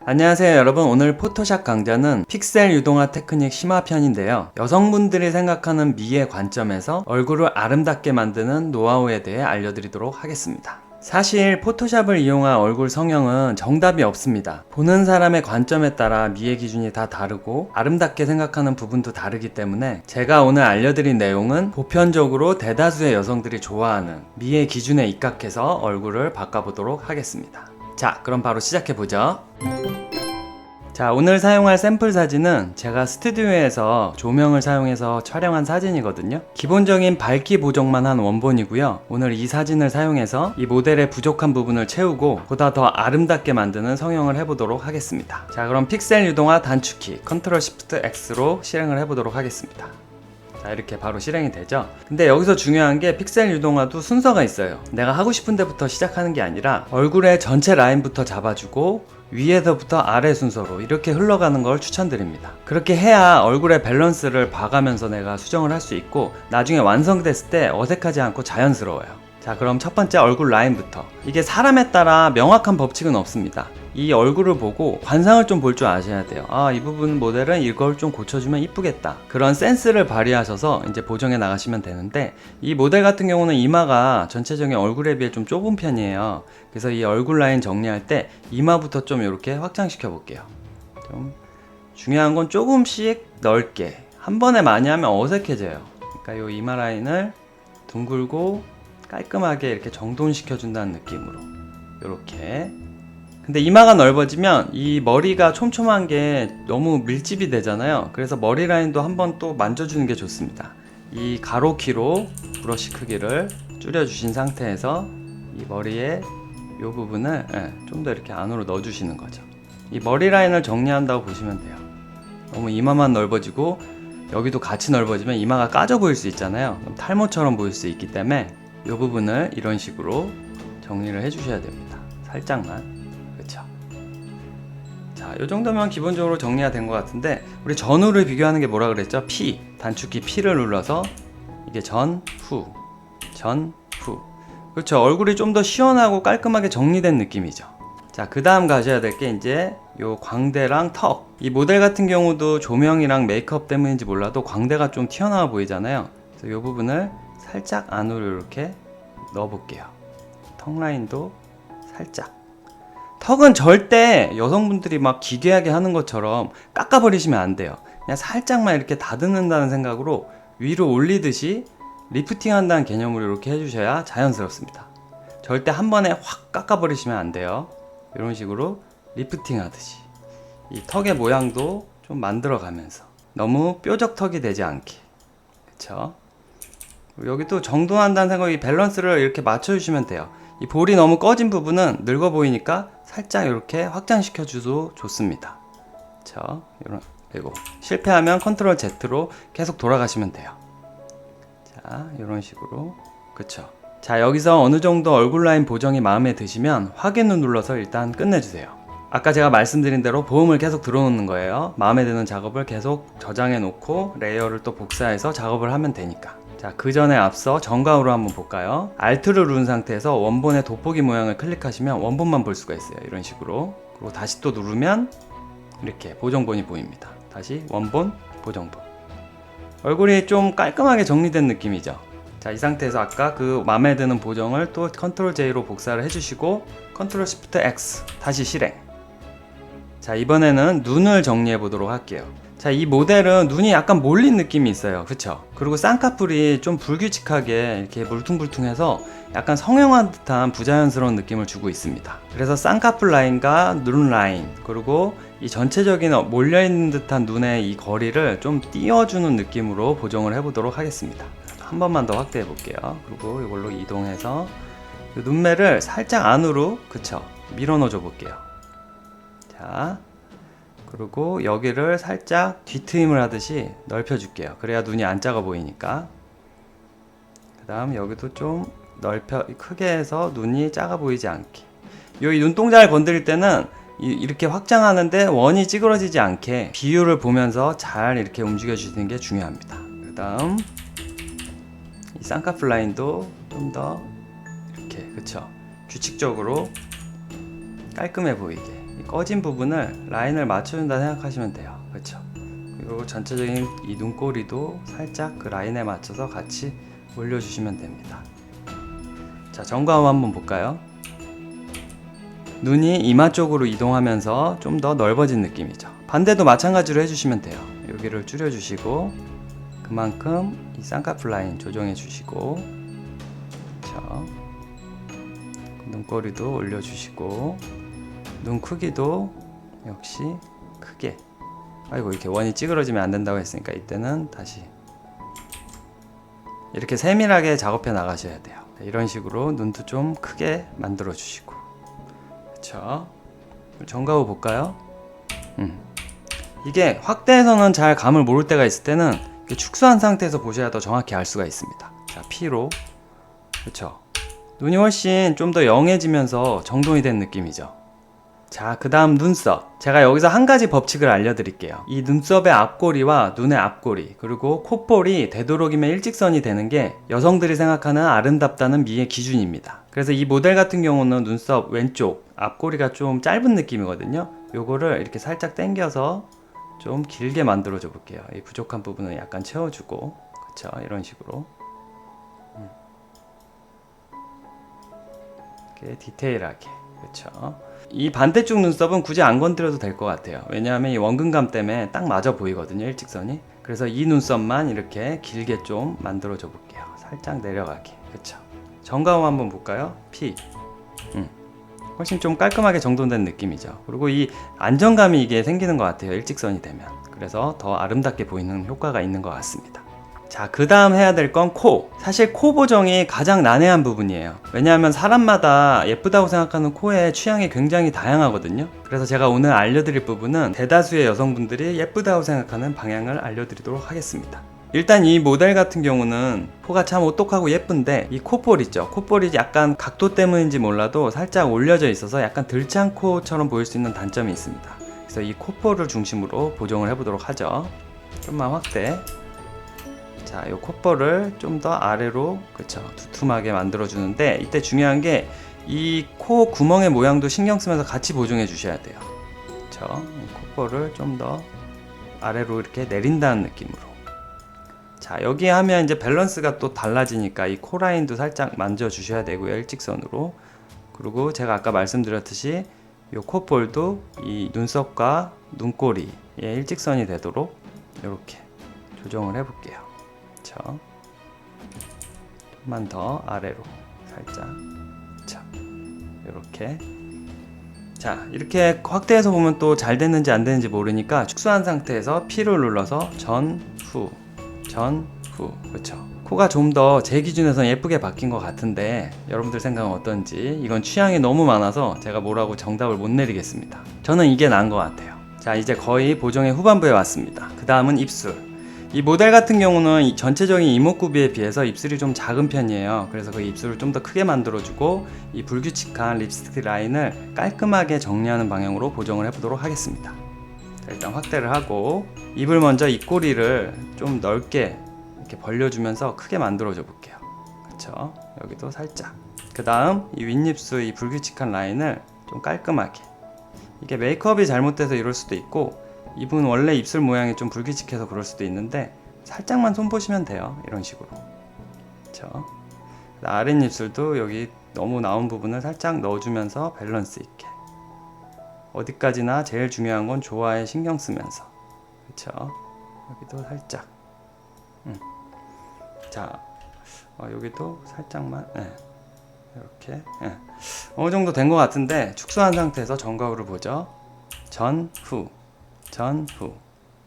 안녕하세요 여러분. 오늘 포토샵 강좌는 픽셀 유동화 테크닉 심화 편인데요. 여성분들이 생각하는 미의 관점에서 얼굴을 아름답게 만드는 노하우에 대해 알려드리도록 하겠습니다. 사실 포토샵을 이용한 얼굴 성형은 정답이 없습니다. 보는 사람의 관점에 따라 미의 기준이 다 다르고 아름답게 생각하는 부분도 다르기 때문에 제가 오늘 알려드린 내용은 보편적으로 대다수의 여성들이 좋아하는 미의 기준에 입각해서 얼굴을 바꿔보도록 하겠습니다. 자, 그럼 바로 시작해보죠. 자, 오늘 사용할 샘플 사진은 제가 스튜디오에서 조명을 사용해서 촬영한 사진이거든요. 기본적인 밝기 보정만 한 원본이고요. 오늘 이 사진을 사용해서 이 모델의 부족한 부분을 채우고 보다 더 아름답게 만드는 성형을 해보도록 하겠습니다. 자, 그럼 픽셀 유동화 단축키 Ctrl Shift X로 실행을 해보도록 하겠습니다. 자, 이렇게 바로 실행이 되죠. 근데 여기서 중요한 게 픽셀 유동화도 순서가 있어요. 내가 하고 싶은 데부터 시작하는 게 아니라 얼굴의 전체 라인부터 잡아주고 위에서부터 아래 순서로 이렇게 흘러가는 걸 추천드립니다. 그렇게 해야 얼굴의 밸런스를 봐가면서 내가 수정을 할 수 있고 나중에 완성됐을 때 어색하지 않고 자연스러워요. 자, 그럼 첫 번째 얼굴 라인부터. 이게 사람에 따라 명확한 법칙은 없습니다. 이 얼굴을 보고 관상을 좀 볼 줄 아셔야 돼요. 아, 이 부분 모델은 이걸 좀 고쳐주면 이쁘겠다. 그런 센스를 발휘하셔서 이제 보정해 나가시면 되는데, 이 모델 같은 경우는 이마가 전체적인 얼굴에 비해 좀 좁은 편이에요. 그래서 이 얼굴 라인 정리할 때 이마부터 좀 이렇게 확장시켜 볼게요. 좀 중요한 건 조금씩 넓게. 한 번에 많이 하면 어색해져요. 그러니까 이 이마 라인을 둥글고 깔끔하게 이렇게 정돈시켜 준다는 느낌으로 이렇게. 근데 이마가 넓어지면 이 머리가 촘촘한 게 너무 밀집이 되잖아요. 그래서 머리 라인도 한번 또 만져주는 게 좋습니다. 이 가로키로 브러쉬 크기를 줄여주신 상태에서 이 머리의 이 부분을 좀 더 이렇게 안으로 넣어주시는 거죠. 이 머리 라인을 정리한다고 보시면 돼요. 너무 이마만 넓어지고 여기도 같이 넓어지면 이마가 까져 보일 수 있잖아요. 그럼 탈모처럼 보일 수 있기 때문에 이 부분을 이런 식으로 정리를 해주셔야 됩니다. 살짝만. 그쵸? 자, 이 정도면 기본적으로 정리가 된 것 같은데, 우리 전후를 비교하는 게 뭐라 그랬죠? P, 단축키 P를 눌러서 이게 전, 후, 전, 후. 그렇죠. 얼굴이 좀 더 시원하고 깔끔하게 정리된 느낌이죠. 자, 그 다음 가셔야 될 게 이제 요 광대랑 턱. 이 모델 같은 경우도 조명이랑 메이크업 때문인지 몰라도 광대가 좀 튀어나와 보이잖아요. 그래서 이 부분을 살짝 안으로 이렇게 넣어 볼게요. 턱 라인도 살짝. 턱은 절대 여성분들이 막 기괴하게 하는 것처럼 깎아버리시면 안 돼요. 그냥 살짝만 이렇게 다듬는다는 생각으로 위로 올리듯이 리프팅 한다는 개념으로 이렇게 해주셔야 자연스럽습니다. 절대 한 번에 확 깎아버리시면 안 돼요. 이런 식으로 리프팅 하듯이 이 턱의 모양도 좀 만들어 가면서 너무 뾰족 턱이 되지 않게. 그쵸? 여기 또 정돈한다는 생각이 밸런스를 이렇게 맞춰주시면 돼요. 이 볼이 너무 꺼진 부분은 늙어 보이니까 살짝 이렇게 확장시켜 줘도 좋습니다. 그쵸? 그리고 실패하면 컨트롤 Z로 계속 돌아가시면 돼요. 자, 이런 식으로. 그쵸? 자, 여기서 어느 정도 얼굴 라인 보정이 마음에 드시면 확인을 눌러서 일단 끝내주세요. 아까 제가 말씀드린 대로 보험을 계속 들어놓는 거예요. 마음에 드는 작업을 계속 저장해 놓고 레이어를 또 복사해서 작업을 하면 되니까. 자, 그 전에 앞서 정가으로 한번 볼까요? Alt를 누른 상태에서 원본의 돋보기 모양을 클릭하시면 원본만 볼 수가 있어요. 이런 식으로. 그리고 다시 또 누르면 이렇게 보정본이 보입니다. 다시 원본, 보정본. 얼굴이 좀 깔끔하게 정리된 느낌이죠. 자, 이 상태에서 아까 그 마음에 드는 보정을 또 Ctrl J로 복사를 해주시고 Ctrl Shift X 다시 실행. 자, 이번에는 눈을 정리해 보도록 할게요. 자, 이 모델은 눈이 약간 몰린 느낌이 있어요. 그쵸? 그리고 쌍꺼풀이 좀 불규칙하게 이렇게 물퉁불퉁해서 약간 성형한 듯한 부자연스러운 느낌을 주고 있습니다. 그래서 쌍꺼풀 라인과 눈 라인, 그리고 이 전체적인 몰려있는 듯한 눈의 이 거리를 좀 띄워주는 느낌으로 보정을 해보도록 하겠습니다. 한 번만 더 확대해 볼게요. 그리고 이걸로 이동해서 눈매를 살짝 안으로, 그쵸? 밀어 넣어 줘 볼게요. 자, 그리고 여기를 살짝 뒤트임을 하듯이 넓혀 줄게요. 그래야 눈이 안 작아 보이니까. 그 다음 여기도 좀 크게 해서 눈이 작아 보이지 않게. 이 눈동자를 건드릴 때는 이렇게 확장하는데 원이 찌그러지지 않게 비율을 보면서 잘 이렇게 움직여 주시는 게 중요합니다. 그 다음 이 쌍꺼풀 라인도 좀 더 이렇게, 그쵸? 규칙적으로 깔끔해 보이게. 이 꺼진 부분을 라인을 맞춰준다 생각하시면 돼요. 그렇죠? 그리고 전체적인 이 눈꼬리도 살짝 그 라인에 맞춰서 같이 올려주시면 됩니다. 자, 전과후 한번 볼까요? 눈이 이마 쪽으로 이동하면서 좀 더 넓어진 느낌이죠. 반대도 마찬가지로 해주시면 돼요. 여기를 줄여주시고 그만큼 이 쌍꺼풀 라인 조정해 주시고, 그렇죠? 눈꼬리도 올려주시고, 눈 크기도 역시 크게. 아이고, 이렇게 원이 찌그러지면 안 된다고 했으니까 이때는 다시 이렇게 세밀하게 작업해 나가셔야 돼요. 이런 식으로 눈도 좀 크게 만들어 주시고, 그렇죠? 전과후 볼까요? 이게 확대해서는 잘 감을 모를 때가 있을 때는 축소한 상태에서 보셔야 더 정확히 알 수가 있습니다. 자, P로, 그렇죠? 눈이 훨씬 좀 더 영해지면서 정돈이 된 느낌이죠. 자, 그 다음 눈썹. 제가 여기서 한 가지 법칙을 알려드릴게요. 이 눈썹의 앞꼬리와 눈의 앞꼬리, 그리고 콧볼이 되도록이면 일직선이 되는 게 여성들이 생각하는 아름답다는 미의 기준입니다. 그래서 이 모델 같은 경우는 눈썹 왼쪽 앞꼬리가 좀 짧은 느낌이거든요. 요거를 이렇게 살짝 당겨서 좀 길게 만들어 줘 볼게요. 이 부족한 부분은 약간 채워주고, 그쵸? 이런 식으로 이렇게 디테일하게, 그쵸? 이 반대쪽 눈썹은 굳이 안 건드려도 될 것 같아요. 왜냐하면 이 원근감 때문에 딱 맞아 보이거든요, 일직선이. 그래서 이 눈썹만 이렇게 길게 좀 만들어 줘 볼게요. 살짝 내려가게, 그쵸? 전과후 한번 볼까요? P. 훨씬 좀 깔끔하게 정돈된 느낌이죠. 그리고 이 안정감이 이게 생기는 것 같아요, 일직선이 되면. 그래서 더 아름답게 보이는 효과가 있는 것 같습니다. 자, 그 다음 해야 될 건 코. 사실 코 보정이 가장 난해한 부분이에요. 왜냐하면 사람마다 예쁘다고 생각하는 코의 취향이 굉장히 다양하거든요. 그래서 제가 오늘 알려드릴 부분은 대다수의 여성분들이 예쁘다고 생각하는 방향을 알려드리도록 하겠습니다. 일단 이 모델 같은 경우는 코가 참 오똑하고 예쁜데 이 콧볼 있죠. 콧볼이 약간 각도 때문인지 몰라도 살짝 올려져 있어서 약간 들창 코처럼 보일 수 있는 단점이 있습니다. 그래서 이 콧볼을 중심으로 보정을 해보도록 하죠. 좀만 확대. 자, 이 콧볼을 좀 더 아래로, 그쵸, 두툼하게 만들어 주는데, 이때 중요한 게 이 코 구멍의 모양도 신경 쓰면서 같이 보정해 주셔야 돼요. 그쵸? 콧볼을 좀 더 아래로 이렇게 내린다는 느낌으로. 자, 여기 하면 이제 밸런스가 또 달라지니까 이 코 라인도 살짝 만져 주셔야 되고요, 일직선으로. 그리고 제가 아까 말씀드렸듯이 이 콧볼도 이 눈썹과 눈꼬리에 일직선이 되도록 이렇게 조정을 해 볼게요. 그쵸? 좀만 더 아래로 살짝, 그쵸? 이렇게. 자, 이렇게 확대해서 보면 또 잘 됐는지 안 됐는지 모르니까 축소한 상태에서 P를 눌러서 전, 후, 그쵸? 코가 좀 더 제 기준에서는 예쁘게 바뀐 것 같은데 여러분들 생각은 어떤지, 이건 취향이 너무 많아서 제가 뭐라고 정답을 못 내리겠습니다. 저는 이게 나은 것 같아요. 자, 이제 거의 보정의 후반부에 왔습니다. 그 다음은 입술. 이 모델 같은 경우는 이 전체적인 이목구비에 비해서 입술이 좀 작은 편이에요. 그래서 그 입술을 좀 더 크게 만들어주고 이 불규칙한 립스틱 라인을 깔끔하게 정리하는 방향으로 보정을 해보도록 하겠습니다. 자, 일단 확대를 하고 입을 먼저 입꼬리를 좀 넓게 이렇게 벌려주면서 크게 만들어줘 볼게요. 그쵸? 여기도 살짝. 그 다음 이 윗입술 이 불규칙한 라인을 좀 깔끔하게. 이게 메이크업이 잘못돼서 이럴 수도 있고, 이분 원래 입술 모양이 좀 불규칙해서 그럴 수도 있는데 살짝만 손보시면 돼요. 이런 식으로. 그쵸? 아랫입술도 여기 너무 나온 부분을 살짝 넣어주면서 밸런스 있게. 어디까지나 제일 중요한 건 조화에 신경 쓰면서. 그쵸? 여기도 살짝. 자, 여기도 살짝만. 네. 이렇게. 네. 어느 정도 된 것 같은데 축소한 상태에서 전과후를 보죠. 전, 후. 전, 후.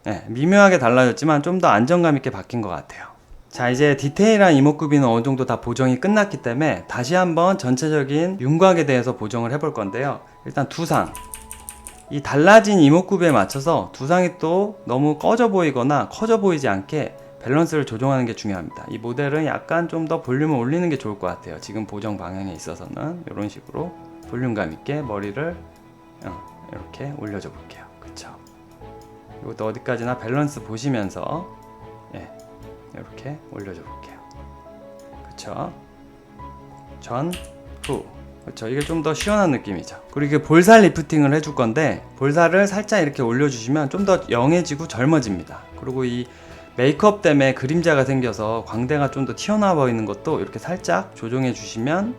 네, 미묘하게 달라졌지만 좀 더 안정감 있게 바뀐 것 같아요. 자, 이제 디테일한 이목구비는 어느 정도 다 보정이 끝났기 때문에 다시 한번 전체적인 윤곽에 대해서 보정을 해볼 건데요. 일단 두상. 이 달라진 이목구비에 맞춰서 두상이 또 너무 꺼져 보이거나 커져 보이지 않게 밸런스를 조정하는 게 중요합니다. 이 모델은 약간 좀 더 볼륨을 올리는 게 좋을 것 같아요. 지금 보정 방향에 있어서는 이런 식으로 볼륨감 있게 머리를 이렇게 올려줘 볼게요. 그쵸? 이것도 어디까지나 밸런스 보시면서 이렇게 올려줘 볼게요. 그쵸? 전, 후. 그렇죠. 이게 좀 더 시원한 느낌이죠. 그리고 이게 볼살 리프팅을 해줄 건데 볼살을 살짝 이렇게 올려주시면 좀 더 영해지고 젊어집니다. 그리고 이 메이크업 때문에 그림자가 생겨서 광대가 좀 더 튀어나와 보이는 것도 이렇게 살짝 조정해 주시면,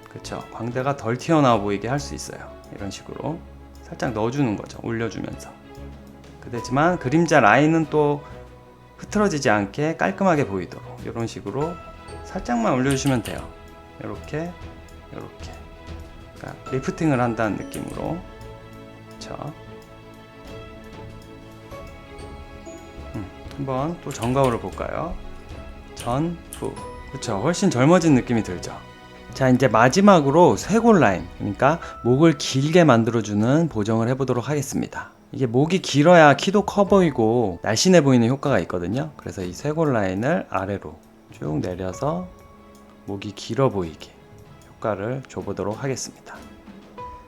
그렇죠, 광대가 덜 튀어나와 보이게 할 수 있어요. 이런 식으로 살짝 넣어주는 거죠. 올려주면서. 그렇지만 그림자 라인은 또 흐트러지지 않게 깔끔하게 보이도록 이런 식으로 살짝만 올려주시면 돼요. 이렇게 이렇게, 그러니까 리프팅을 한다는 느낌으로. 그렇죠. 한번 또 전거울을 볼까요? 전, 후. 그렇죠. 훨씬 젊어진 느낌이 들죠. 자, 이제 마지막으로 쇄골 라인, 그러니까 목을 길게 만들어주는 보정을 해보도록 하겠습니다. 이게 목이 길어야 키도 커 보이고 날씬해 보이는 효과가 있거든요. 그래서 이 쇄골 라인을 아래로 쭉 내려서 목이 길어 보이게 효과를 줘보도록 하겠습니다.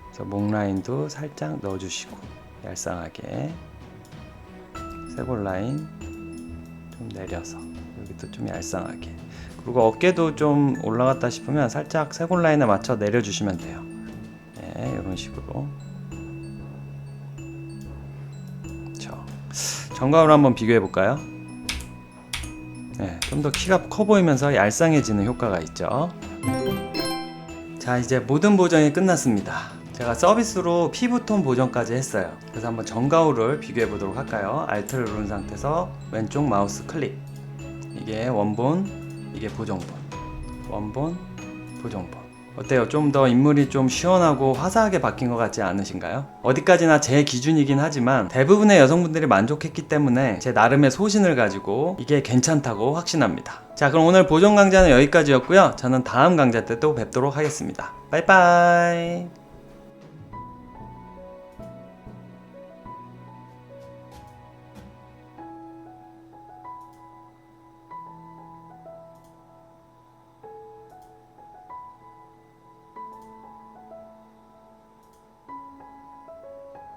그래서 목 라인도 살짝 넣어주시고 얄쌍하게 쇄골 라인 좀 내려서 여기도 좀 얄쌍하게, 그리고 어깨도 좀 올라갔다 싶으면 살짝 쇄골 라인에 맞춰 내려주시면 돼요. 네, 이런 식으로. 그렇죠. 정가로 한번 비교해 볼까요? 네, 좀 더 키가 커 보이면서 얄쌍해지는 효과가 있죠. 자, 이제 모든 보정이 끝났습니다. 제가 서비스로 피부톤 보정까지 했어요. 그래서 한번 정가울을 비교해 보도록 할까요? Alt를 누른 상태에서 왼쪽 마우스 클릭. 이게 원본, 이게 보정본. 원본, 보정본. 어때요? 좀 더 인물이 좀 시원하고 화사하게 바뀐 것 같지 않으신가요? 어디까지나 제 기준이긴 하지만 대부분의 여성분들이 만족했기 때문에 제 나름의 소신을 가지고 이게 괜찮다고 확신합니다. 자, 그럼 오늘 보정 강좌는 여기까지였고요. 저는 다음 강좌 때 또 뵙도록 하겠습니다. 빠이빠이.